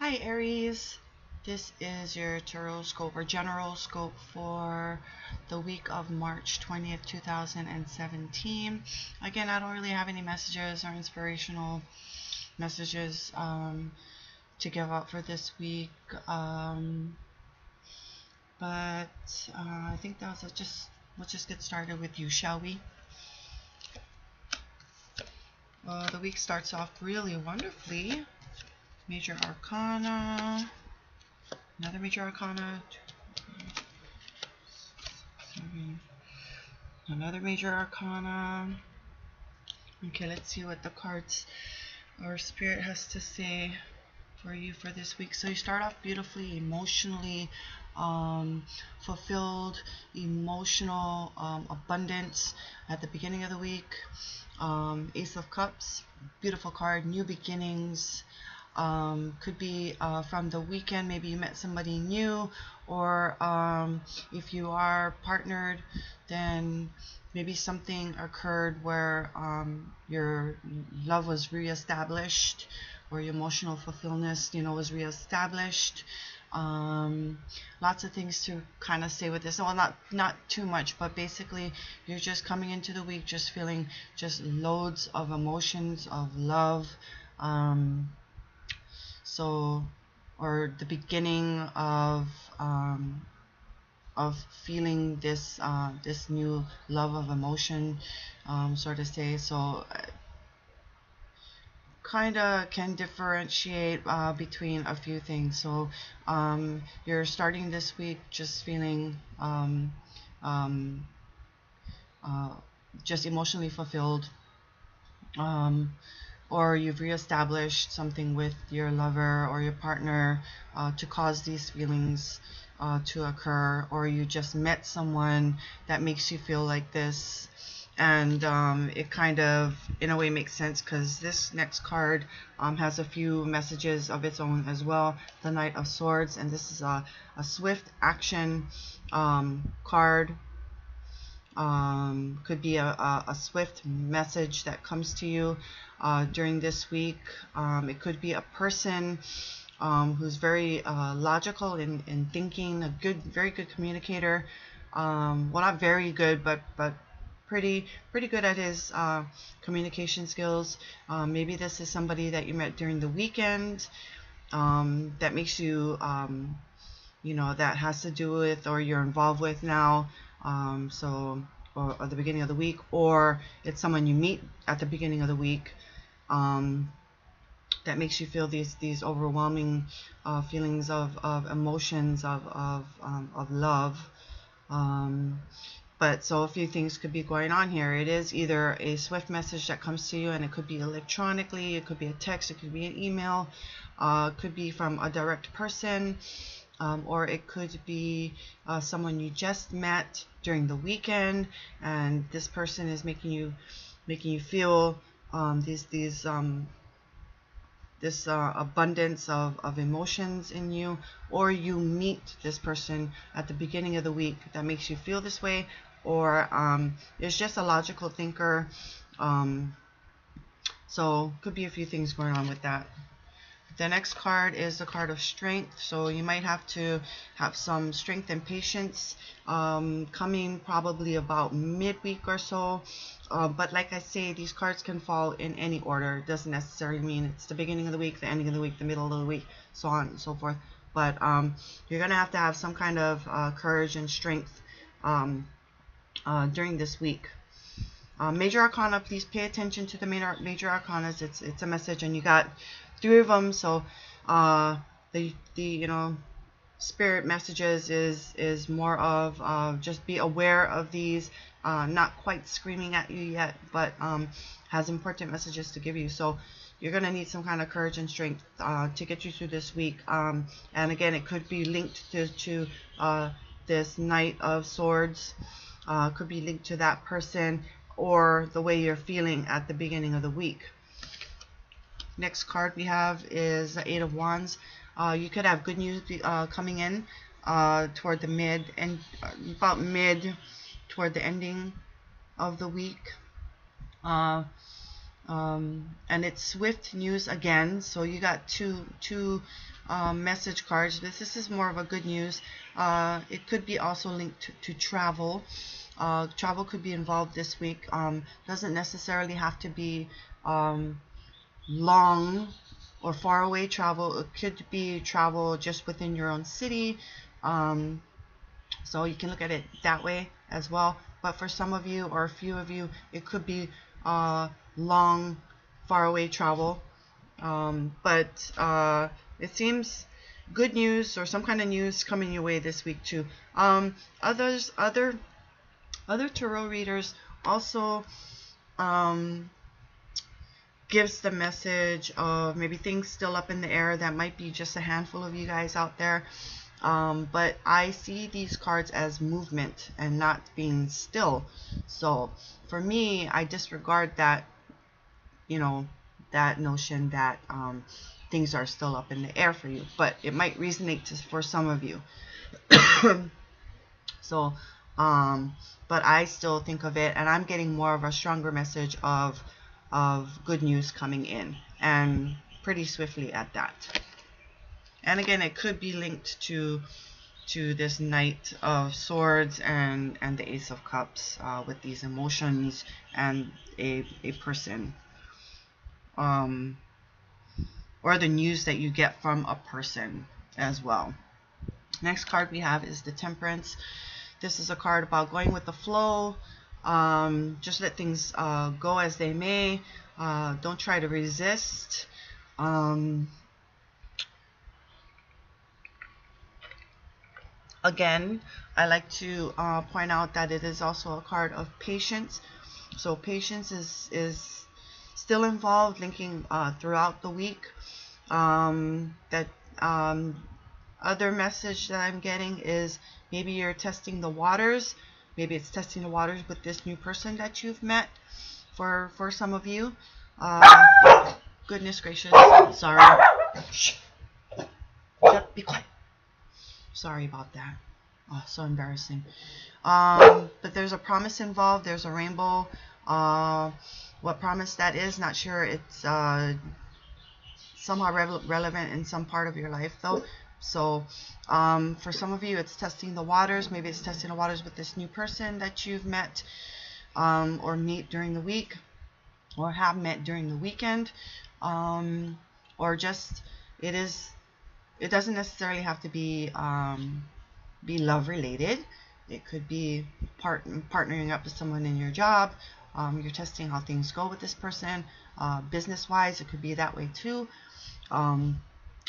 Hi Aries, this is your tarot scope or general scope for the week of March 20th, 2017. Again, I don't really have any messages or inspirational messages to give out for this week, but I think that was it. Let's just get started with you, shall we? The week starts off really wonderfully. Major Arcana, another Major Arcana, another Major Arcana. Okay, let's see what the cards or Spirit has to say for you for this week. So you start off beautifully, emotionally fulfilled, emotional abundance at the beginning of the week. Ace of Cups, beautiful card, new beginnings. Could be from the weekend, maybe you met somebody new, or if you are partnered, then maybe something occurred where your love was reestablished, or your emotional fulfillment, was reestablished. Lots of things to kind of say with this. Well, not too much, but basically you're just coming into the week just feeling just loads of emotions of love. So, or the beginning of feeling this this new love of emotion, sort of say. So kind of can differentiate between a few things. So you're starting this week just feeling just emotionally fulfilled, or you've reestablished something with your lover or your partner to cause these feelings to occur, or you just met someone that makes you feel like this. And it kind of in a way makes sense because this next card has a few messages of its own as well. The Knight of Swords, and this is a swift action card. Could be a swift message that comes to you during this week. It could be a person who's very logical in thinking, a very good communicator. Well, not very good, but pretty good at his communication skills. Maybe this is somebody that you met during the weekend that makes you, that has to do with, or you're involved with now. Or at the beginning of the week, or it's someone you meet at the beginning of the week that makes you feel these overwhelming feelings of emotions of love. But so a few things could be going on here. It is either a swift message that comes to you, and it could be electronically, it could be a text, it could be an email, it could be from a direct person, or it could be someone you just met during the weekend, and this person is making you feel this abundance of emotions in you, or you meet this person at the beginning of the week that makes you feel this way, or is just a logical thinker. So could be a few things going on with that. The next card is the card of strength. So you might have to have some strength and patience coming probably about midweek or so. But like I say, these cards can fall in any order. It doesn't necessarily mean it's the beginning of the week, the ending of the week, the middle of the week, so on and so forth. But you're going to have some kind of courage and strength during this week. Major Arcana, please pay attention to the Major Arcanas. It's a message, and you got 3 of them. So the Spirit messages is more of just be aware of these, not quite screaming at you yet, but has important messages to give you. So you're going to need some kind of courage and strength to get you through this week. And again, it could be linked to this Knight of Swords, could be linked to that person, or the way you're feeling at the beginning of the week. Next card we have is the 8 of Wands. You could have good news coming in toward the mid toward the ending of the week. And it's swift news again. So you got two message cards. This is more of a good news. It could be also linked to travel. Travel could be involved this week. Doesn't necessarily have to be long or far away travel. It could be travel just within your own city. So you can look at it that way as well. But for some of you or a few of you, it could be long, far away travel. But it seems good news or some kind of news coming your way this week too. Other tarot readers also gives the message of maybe things still up in the air. That might be just a handful of you guys out there. But I see these cards as movement and not being still. So for me, I disregard that, that notion that things are still up in the air for you. But it might resonate for some of you. So, but I still think of it, and I'm getting more of a stronger message of good news coming in, and pretty swiftly at that. And again, it could be linked to this Knight of Swords and the Ace of Cups with these emotions and a person, or the news that you get from a person as well. Next card we have is the Temperance. This is a card about going with the flow. Just let things go as they may. Don't try to resist. Again, I like to point out that it is also a card of patience. So patience is still involved, linking throughout the week. Other message that I'm getting is maybe you're testing the waters. Maybe it's testing the waters with this new person that you've met. For some of you, goodness gracious, sorry. Shh. Be quiet. Sorry about that. Oh, so embarrassing. But there's a promise involved. There's a rainbow. What promise that is, not sure. It's somehow relevant in some part of your life, though. So for some of you, it's testing the waters. Maybe it's testing the waters with this new person that you've met or meet during the week, or have met during the weekend, or just it doesn't necessarily have to be love related. It could be partnering up with someone in your job. You're testing how things go with this person. Business wise, it could be that way too.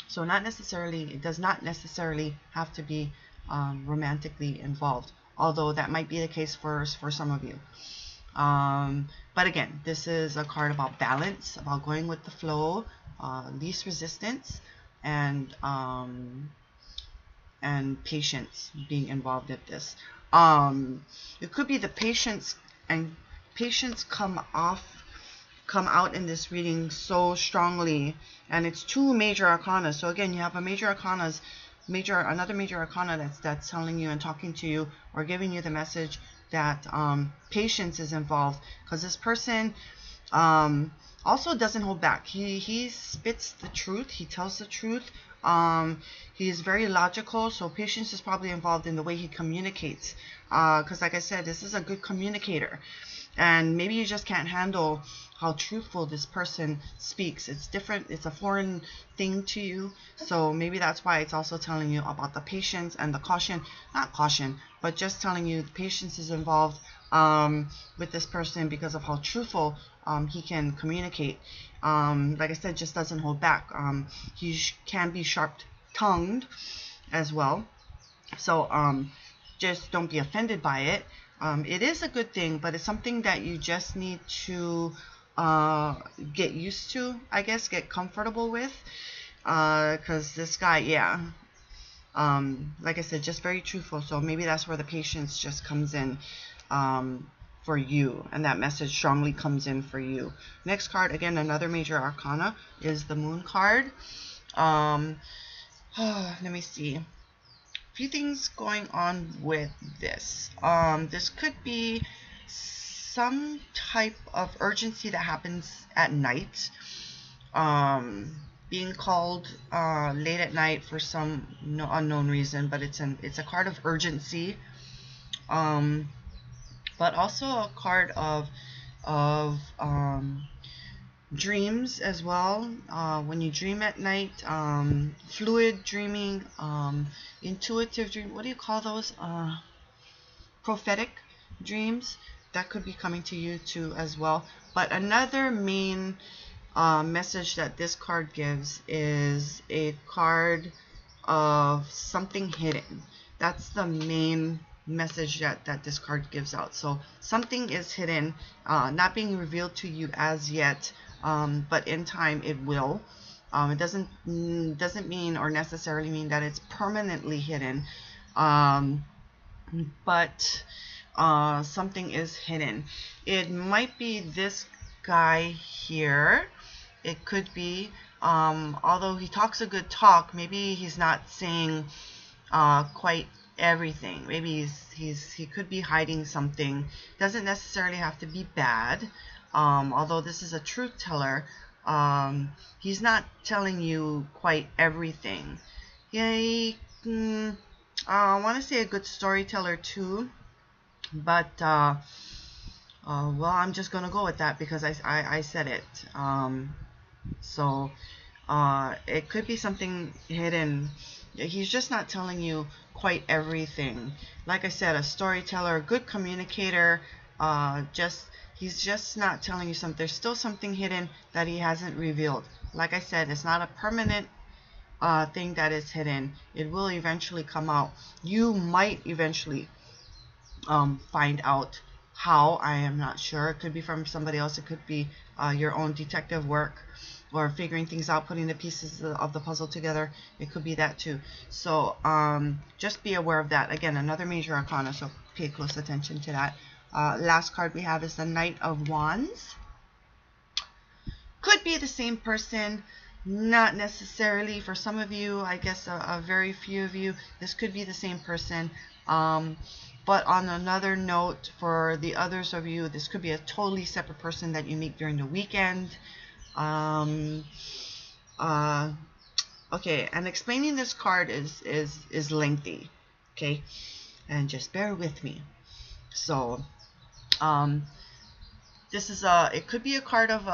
So it does not necessarily have to be romantically involved, although that might be the case for some of you. But again, this is a card about balance, about going with the flow, least resistance, and patience being involved with this. It could be the patience come out in this reading so strongly, and it's two major arcana. So again, you have another major arcana that's telling you and talking to you or giving you the message that patience is involved, because this person also doesn't hold back. He spits the truth. He tells the truth. He is very logical, so patience is probably involved in the way he communicates, because like I said, this is a good communicator. And maybe you just can't handle how truthful this person speaks. It's different. It's a foreign thing to you. So maybe that's why it's also telling you about the patience and the caution. Not caution, but just telling you the patience is involved with this person because of how truthful he can communicate. Like I said, just doesn't hold back. He can be sharp-tongued as well. So just don't be offended by it. It is a good thing, but it's something that you just need to get used to, I guess, get comfortable with, because this guy, like I said, just very truthful. So maybe that's where the patience just comes in for you, and that message strongly comes in for you. Next card, again, another major arcana, is the Moon card. Let me see. Few things going on with this. This could be some type of urgency that happens at night. Being called late at night for some unknown reason, but it's a card of urgency. But also a card of dreams as well. When you dream at night, fluid dreaming, intuitive dream. What do you call those? Prophetic dreams. That could be coming to you too as well. But another main message that this card gives is a card of something hidden. That's the main message that this card gives out. So something is hidden, not being revealed to you as yet, but in time it will. It doesn't mean or necessarily mean that it's permanently hidden, but something is hidden. It might be this guy here. It could be, although he talks a good talk, maybe he's not saying quite everything. Maybe he could be hiding something. Doesn't necessarily have to be bad. Although this is a truth teller, he's not telling you quite everything. I want to say a good storyteller too, but well, I'm just gonna go with that because I said it. So it could be something hidden. He's just not telling you quite everything. Like I said, a storyteller, a good communicator, he's just not telling you something. There's still something hidden that he hasn't revealed. Like I said, it's not a permanent thing that is hidden. It will eventually come out. You might eventually find out how. I am not sure. It could be from somebody else. It could be your own detective work, or figuring things out, putting the pieces of the puzzle together. It could be that too. So just be aware of that. Again, another major arcana, so pay close attention to that. Last card we have is the Knight of Wands. Could be the same person, not necessarily. For some of you, I guess a very few of you, this could be the same person. But on another note, for the others of you, this could be a totally separate person that you meet during the weekend. Okay, and explaining this card is lengthy, okay, and just bear with me. So this is it could be a card of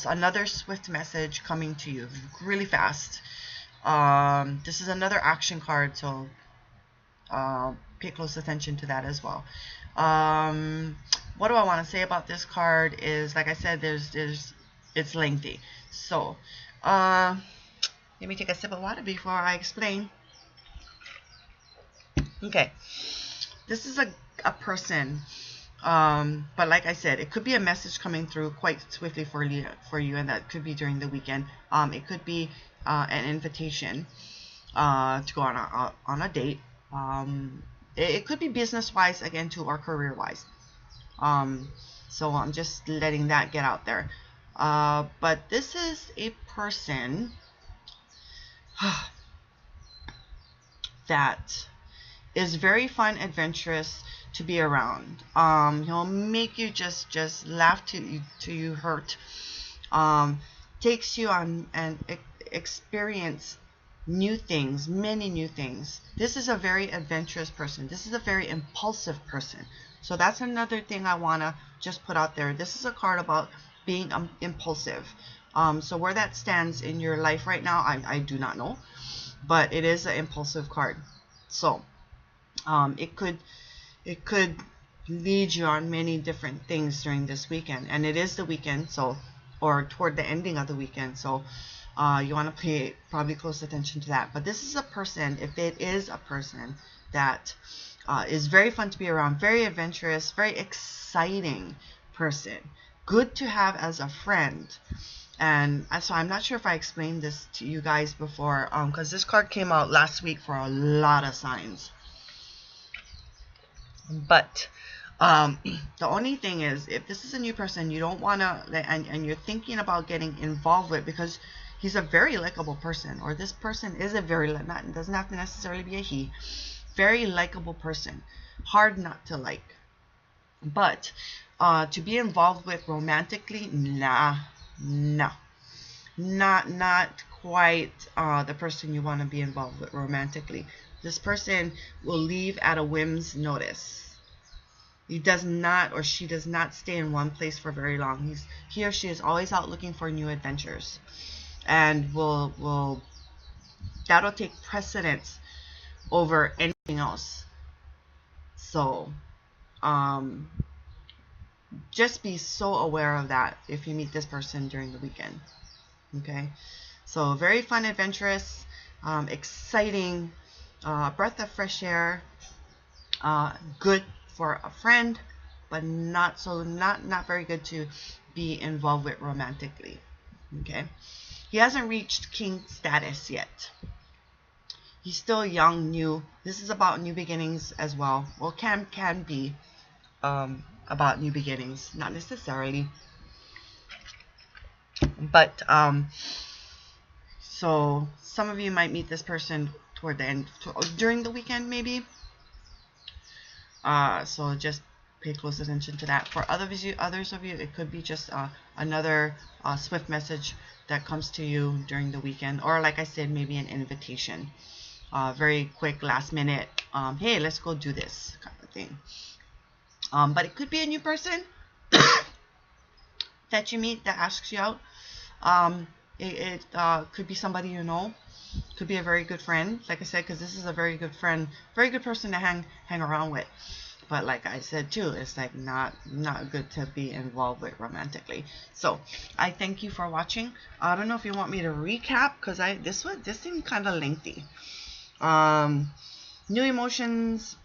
another swift message coming to you really fast. This is another action card, so pay close attention to that as well. What do I want to say about this card is, like I said, it's lengthy. So let me take a sip of water before I explain. Okay, this is a person, but like I said, it could be a message coming through quite swiftly for you, and that could be during the weekend. It could be an invitation to go on a date. It could be business wise again too, or career wise. So I'm just letting that get out there. But this is a person that is very fun, adventurous to be around. He'll make you just laugh till you hurt. Takes you on and experience new things, many new things. This is a very adventurous person. This is a very impulsive person. So that's another thing I want to just put out there. This is a card about being impulsive. So where that stands in your life right now, I do not know, but it is an impulsive card. So it could lead you on many different things during this weekend, and it is the weekend, so, or toward the ending of the weekend, so you want to pay probably close attention to that. But this is a person, if it is a person that is very fun to be around, very adventurous, very exciting person, good to have as a friend. And so I'm not sure if I explained this to you guys before, because this card came out last week for a lot of signs. But the only thing is, if this is a new person you don't want to, and you're thinking about getting involved with, because he's a very likable person, or this person is a very, it doesn't have to necessarily be a he, very likable person, hard not to like. But To be involved with romantically, nah, no, not quite the person you want to be involved with romantically. This person will leave at a whim's notice. He does not, or she does not stay in one place for very long. He or she is always out looking for new adventures, and will that'll take precedence over anything else. So, just be so aware of that if you meet this person during the weekend. Okay, so very fun, adventurous, exciting, breath of fresh air, good for a friend, but not very good to be involved with romantically. Okay, he hasn't reached king status yet. He's still young, new. This is about new beginnings as well. Well, can be about new beginnings, not necessarily, but so some of you might meet this person toward the end, during the weekend maybe. So just pay close attention to that. For others of you, it could be just another swift message that comes to you during the weekend, or like I said, maybe an invitation. Very quick, last minute, hey, let's go do this kind of thing. But it could be a new person that you meet that asks you out. It could be somebody you know. Could be a very good friend, like I said, because this is a very good friend, very good person to hang around with. But like I said too, it's like not good to be involved with romantically. So I thank you for watching. I don't know if you want me to recap, because this seemed kind of lengthy. New emotions,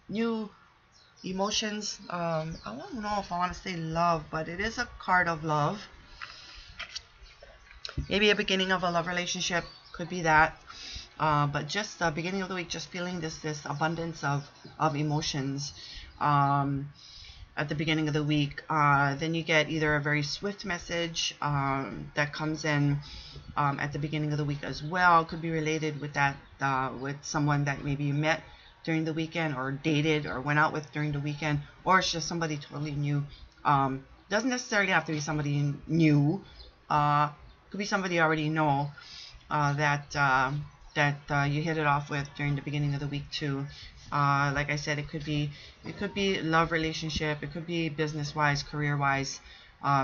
new emotions. I don't know if I want to say love, but it is a card of love. Maybe a beginning of a love relationship, could be that. But just the beginning of the week, just feeling this abundance of emotions at the beginning of the week. Then you get either a very swift message that comes in at the beginning of the week as well. Could be related with that, with someone that maybe you met during the weekend, or dated, or went out with during the weekend, or it's just somebody totally new. Doesn't necessarily have to be somebody new. Could be somebody you already know that you hit it off with during the beginning of the week too. Like I said, it could be love relationship, it could be business wise, career wise,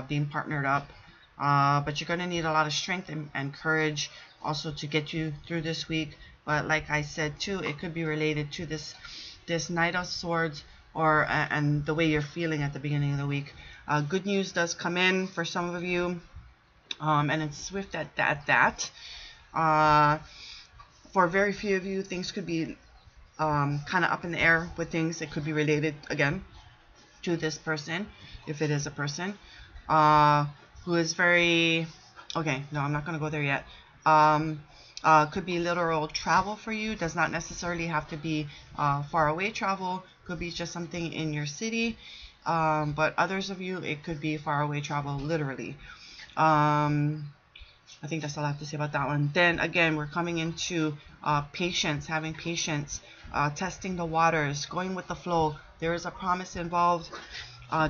being partnered up. But you're going to need a lot of strength and courage also to get you through this week. But like I said too, it could be related to this Knight of Swords, or and the way you're feeling at the beginning of the week. Good news does come in for some of you, and it's swift at that. For very few of you, things could be kind of up in the air with things. It could be related again to this person, if it is a person who is very, okay, no, I'm not going to go there yet. Could be literal travel for you. Does not necessarily have to be far away travel. Could be just something in your city. But others of you, it could be far away travel, literally. I think that's all I have to say about that one. Then again, we're coming into patience, having patience, testing the waters, going with the flow. There is a promise involved.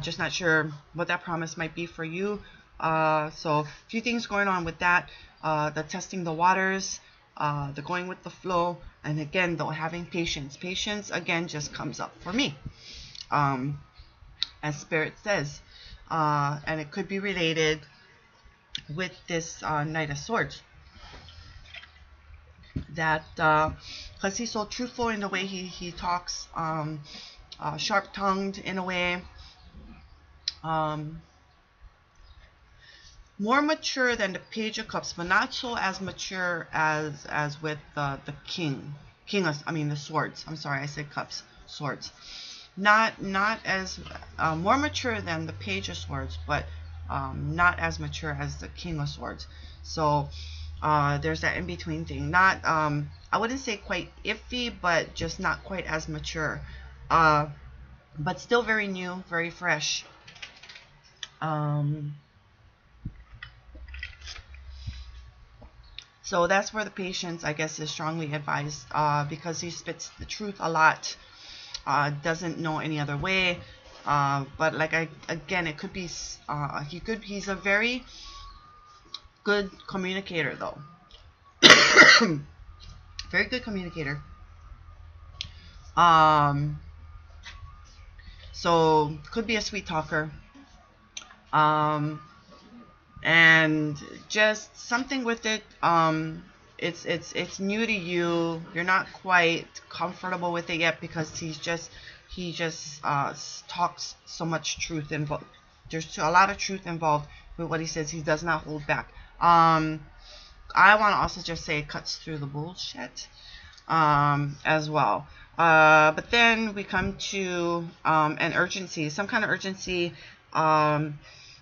Just not sure what that promise might be for you. So a few things going on with that. The testing the waters, the going with the flow, and again, though, having patience. Patience, again, just comes up for me, as Spirit says. And it could be related with this Knight of Swords, that because he's so truthful in the way he talks, sharp-tongued in a way, more mature than the Page of Cups, but not so as mature as with the the Swords. I'm sorry, I said Cups, Swords. Not as more mature than the Page of Swords, but not as mature as the King of Swords. So there's that in between thing. Not I wouldn't say quite iffy, but just not quite as mature, but still very new, very fresh. So that's where the patience, I guess, is strongly advised, because he spits the truth a lot, doesn't know any other way. But like again, it could be he's a very good communicator though. Very good communicator. Um, so could be a sweet talker. Um, and just something with it. It's new to you. You're not quite comfortable with it yet because he just talks so much truth involved. There's a lot of truth involved with what he says. He does not hold back. I want to also just say it cuts through the bullshit as well. But then we come to an urgency, some kind of urgency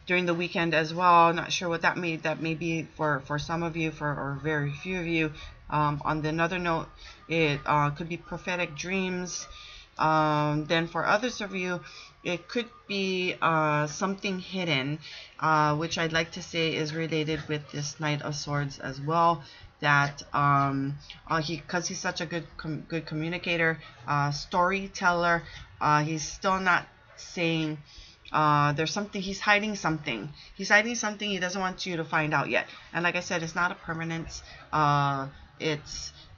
during the weekend as well. Not sure what that may be for some of you, or very few of you. On another note, it could be prophetic dreams. Then for others of you, it could be something hidden, which I'd like to say is related with this Knight of Swords as well. That because he's such a good communicator, storyteller, he's still not saying. There's something he's hiding something. He's hiding something he doesn't want you to find out yet. And like I said, it's not a permanence.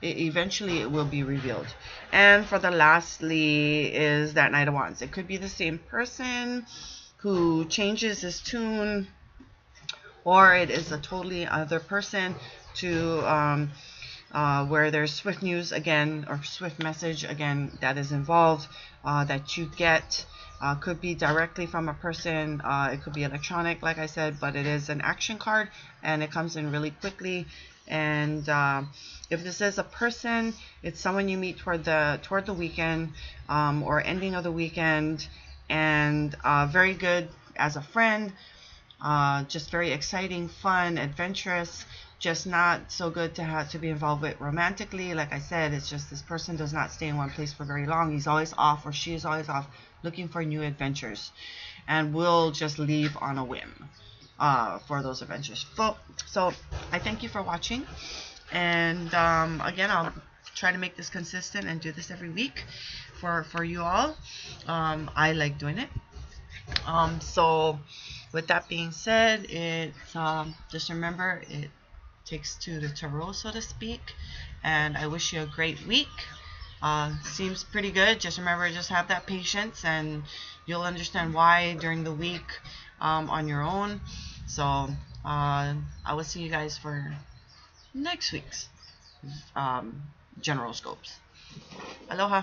Eventually it will be revealed. And for the lastly is that Knight of Wands. It could be the same person who changes his tune, or it is a totally other person to where there's swift news again, or swift message again that is involved, that you get. Could be directly from a person. It could be electronic, like I said, but it is an action card and it comes in really quickly. And if this is a person, it's someone you meet toward the weekend, or ending of the weekend, and very good as a friend. Just very exciting, fun, adventurous. Just not so good to have to be involved with romantically. Like I said, it's just this person does not stay in one place for very long. He's always off, or she is always off, looking for new adventures, and will just leave on a whim for those adventures. So I thank you for watching, and again, I'll try to make this consistent and do this every week for you all. I like doing it. So with that being said, it's just remember, it takes two to tarot, so to speak. And I wish you a great week. Seems pretty good. Just remember, just have that patience, and you'll understand why during the week on your own. So I will see you guys for next week's general scopes. Aloha.